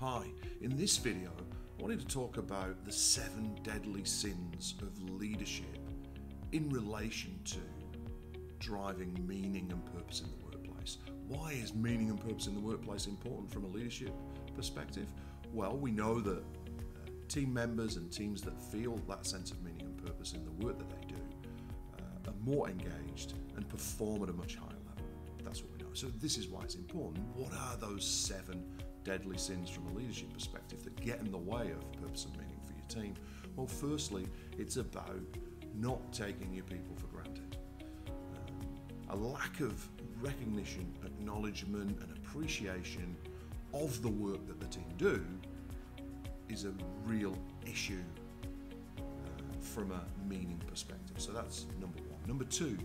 Hi, in this video I wanted to talk about the 7 deadly sins of leadership in relation to driving meaning and purpose in the workplace. Why is meaning and purpose in the workplace important from a leadership perspective? Well, we know that team members and teams that feel that sense of meaning and purpose in the work that they do are more engaged and perform at a much higher level. That's what we know. So this is why it's important. What are those 7 deadly sins from a leadership perspective that get in the way of purpose and meaning for your team? Well, firstly, it's about not taking your people for granted. A lack of recognition, acknowledgement and appreciation of the work that the team do is a real issue from a meaning perspective. So that's number 1. Number 2,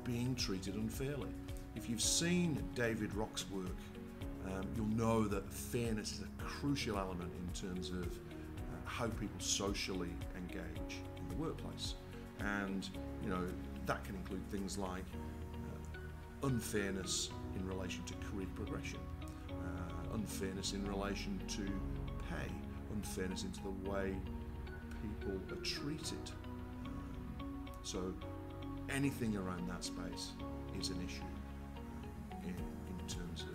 being treated unfairly. If you've seen David Rock's work, you'll know that fairness is a crucial element in terms of how people socially engage in the workplace. And that can include things like unfairness in relation to career progression, unfairness in relation to pay, unfairness into the way people are treated. So anything around that space is an issue in terms of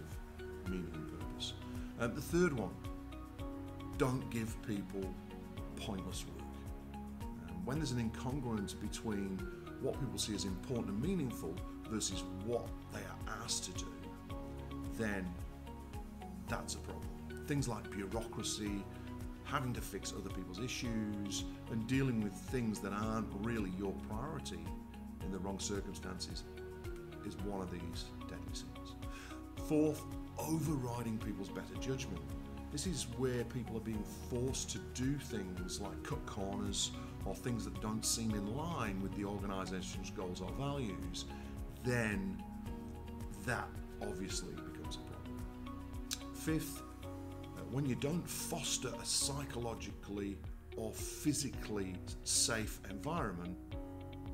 meaning and purpose. The third one, don't give people pointless work. When there's an incongruence between what people see as important and meaningful versus what they are asked to do, then that's a problem. Things like bureaucracy, having to fix other people's issues, and dealing with things that aren't really your priority in the wrong circumstances is one of these deadly sins. Fourth, overriding people's better judgment. This is where people are being forced to do things like cut corners or things that don't seem in line with the organisation's goals or values. Then that obviously becomes a problem. Fifth, when you don't foster a psychologically or physically safe environment,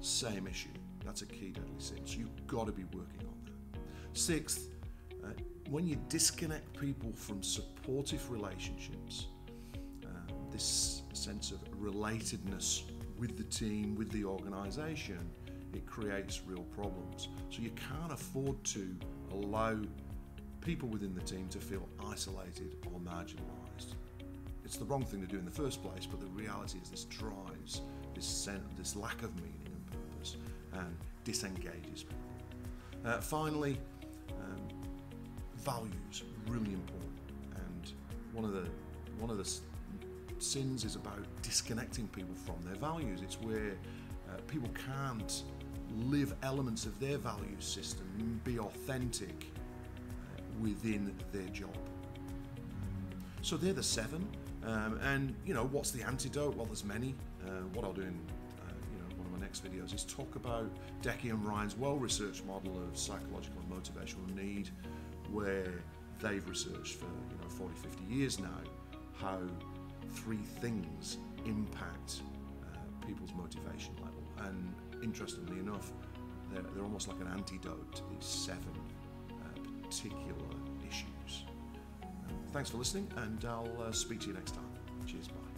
same issue. That's a key deadly sin. So you've got to be working on that. Sixth, when you disconnect people from supportive relationships, this sense of relatedness with the team, with the organisation, it creates real problems. So you can't afford to allow people within the team to feel isolated or marginalised. It's the wrong thing to do in the first place, but the reality is this drives this lack of meaning and purpose and disengages people. Finally, values, really important. And one of the sins is about disconnecting people from their values. It's where people can't live elements of their value system and be authentic within their job. So they're the 7. And what's the antidote? Well, there's many. What I'll do in one of my next videos is talk about Decky and Ryan's well-researched model of psychological and motivational need, where they've researched for 40, 50 years now how 3 things impact people's motivation level. And interestingly enough, they're almost like an antidote to these 7 particular issues. Thanks for listening, and I'll speak to you next time. Cheers, bye.